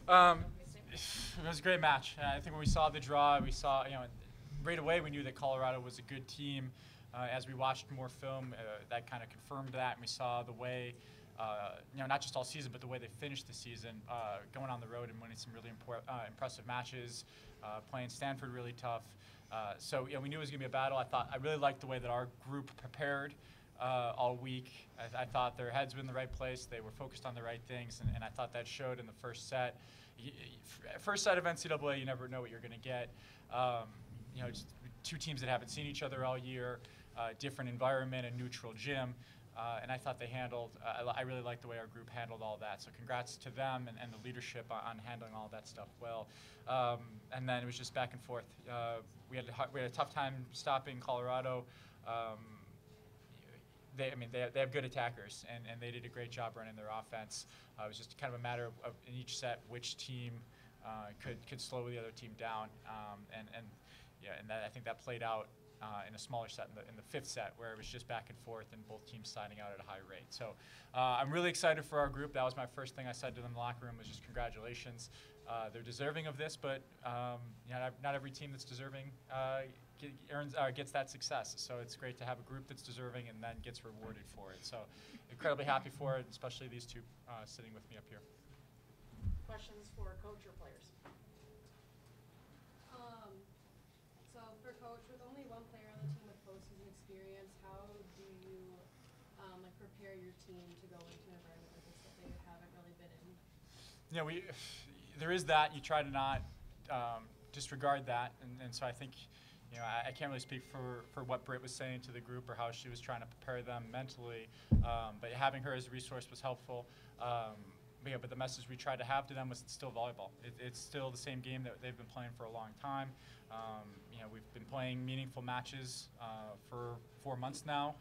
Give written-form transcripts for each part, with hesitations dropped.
Um, it was a great match. I think when we saw the draw, we saw, right away we knew that Colorado was a good team. As we watched more film, that kind of confirmed that, and we saw the way, not just all season, but the way they finished the season, going on the road and winning some really impressive matches, playing Stanford really tough. So we knew it was going to be a battle. I really liked the way that our group prepared all week. I thought their heads were in the right place. They were focused on the right things, and I thought that showed in the first set. First set of NCAA, you never know what you're going to get. Just two teams that haven't seen each other all year, different environment, a neutral gym. And I thought they handled, I really liked the way our group handled all that. So congrats to them and the leadership on handling all that stuff well. And then it was just back and forth. We had a tough time stopping Colorado. They have good attackers, and they did a great job running their offense. It was just kind of a matter of in each set which team could slow the other team down. And I think that played out in a smaller set in the fifth set, where it was just back and forth and both teams siding out at a high rate. So I'm really excited for our group. That was my first thing I said to them in the locker room, was just congratulations. They're deserving of this, but not every team that's deserving gets that success. So it's great to have a group that's deserving and then gets rewarded for it. So incredibly happy for it, especially these two sitting with me up here. Questions for coach or players? So for coach, with only one player on the team with postseason experience, how do you prepare your team to go into an environment like this that they haven't really been in? There is that. You try to not disregard that, and so I think I can't really speak for what Britt was saying to the group or how she was trying to prepare them mentally, but having her as a resource was helpful. But the message we tried to have to them was it's still volleyball. It's still the same game that they've been playing for a long time. We've been playing meaningful matches for 4 months now.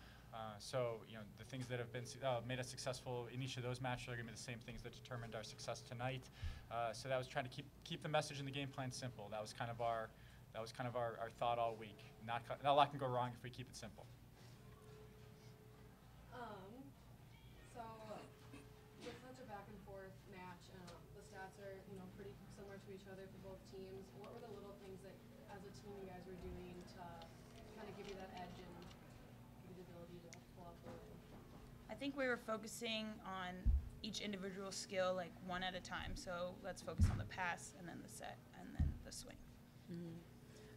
So the things that have been made us successful in each of those matches are going to be the same things that determined our success tonight. So that was trying to keep the message and the game plan simple. That was kind of our thought all week. Not a lot can go wrong if we keep it simple. So with such a back and forth match, the stats are pretty similar to each other for both teams. What were the little things that, as a team, you guys were doing to kind of give you that edge and give you the ability to pull off the win? I think we were focusing on each individual skill one at a time. So let's focus on the pass and then the set and then the swing. Mm-hmm.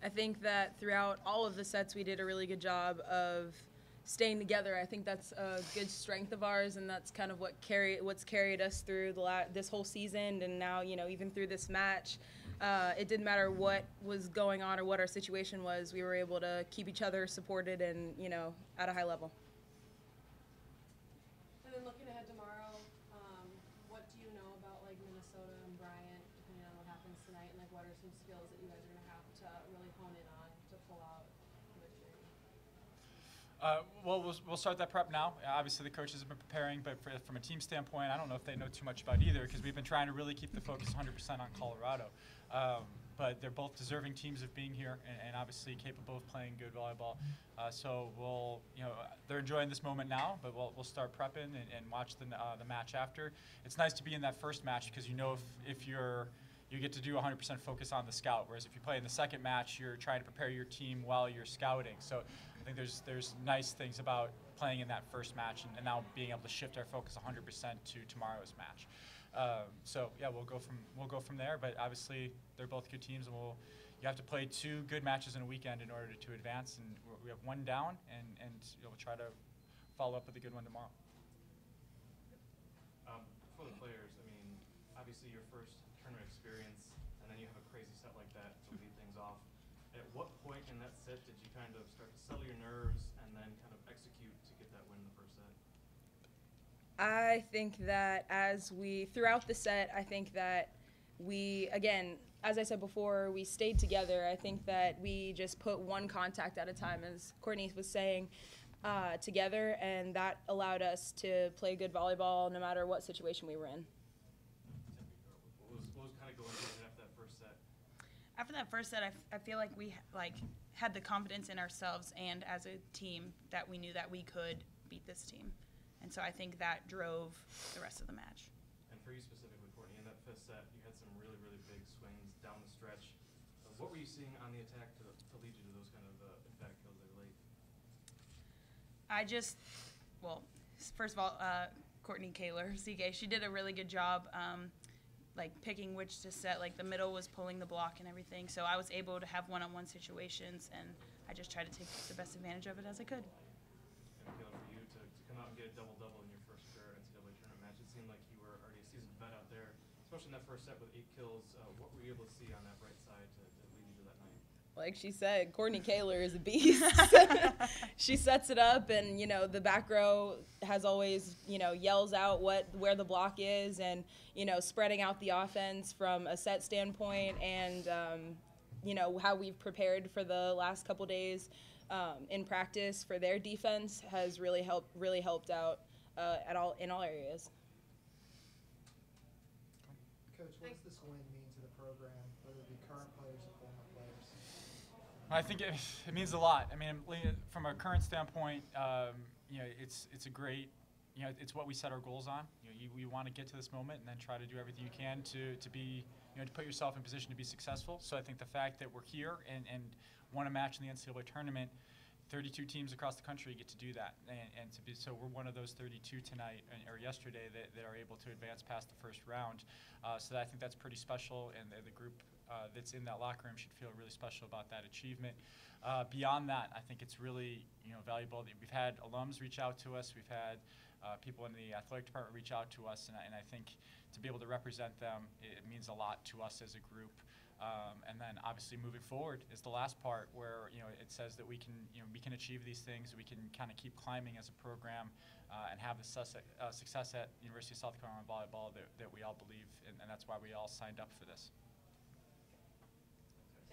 I think that throughout all of the sets we did a really good job of staying together. I think that's a good strength of ours, and that's kind of what's carried us through this whole season, and now even through this match. It didn't matter what was going on or what our situation was. We were able to keep each other supported and at a high level. And then looking ahead tomorrow, what do you know about Minnesota and Bryant, depending on what happens tonight, and what are some skills that you guys are going to have to really hone in on to pull out the victory? We'll start that prep now. Obviously, the coaches have been preparing, but from a team standpoint, I don't know if they know too much about either, because we've been trying to really keep the focus 100% on Colorado. But they're both deserving teams of being here, and obviously capable of playing good volleyball. So they're enjoying this moment now, but we'll start prepping and watch the match after. It's nice to be in that first match because if you get to do 100% focus on the scout, whereas if you play in the second match, you're trying to prepare your team while you're scouting. So I think there's nice things about playing in that first match and now being able to shift our focus 100% to tomorrow's match. We'll go from there. But obviously they're both good teams, and you have to play 2 good matches in a weekend in order to advance. And we have 1 down, and we'll try to follow up with a good one tomorrow. For the players, obviously your first tournament experience, and then you have a crazy set like that to lead things off. At what point in that set did you kind of start to settle your nerves and then kind of execute to get that win in the first set? I think that throughout the set, I think that we, again, as I said before, we stayed together. I think that we just put one contact at a time, as Courtney was saying, together, and that allowed us to play good volleyball no matter what situation we were in. What was kind of going through after that first set? After that first set, I feel like we had the confidence in ourselves and as a team that we knew that we could beat this team. And so I think that drove the rest of the match. And for you specifically, Courtney, in that fifth set, you had some really, really big swings down the stretch. What were you seeing on the attack to lead you to those kind of emphatic kills there late? Well, first of all, Courtney Kaler, CK, she did a really good job, like picking which to set. Like the middle was pulling the block and everything, so I was able to have one-on-one situations, and I just tried to take the best advantage of it as I could. And Kaler, for you to come out and get a double-double in your first career NCAA tournament match, it seemed like you were already a seasoned vet out there, especially in that first set with 8 kills. What were you able to see on that right side to lead you to that night? Like she said, Courtney Kaler is a beast. She sets it up, and the back row has always yells out where the block is, and spreading out the offense from a set standpoint, and how we've prepared for the last couple days in practice for their defense has really helped out in all areas. Coach, what does this win mean to the program, whether it be current players or former players? I think it means a lot. I mean, from a current standpoint, it's a great, it's what we set our goals on. We want to get to this moment and then try to do everything you can to be, to put yourself in position to be successful. So I think the fact that we're here and won a match in the NCAA tournament, 32 teams across the country get to do that, and so we're one of those 32 tonight or yesterday that are able to advance past the first round. So I think that's pretty special, and the group that's in that locker room should feel really special about that achievement. Beyond that, I think it's really valuable. We've had alums reach out to us. We've had people in the athletic department reach out to us, and I think to be able to represent them, it means a lot to us as a group. And then obviously moving forward is the last part where it says that we can achieve these things. We can kind of keep climbing as a program and have the success at University of South Carolina volleyball that we all believe, and that's why we all signed up for this.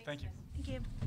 Thank you. guys. Thank you.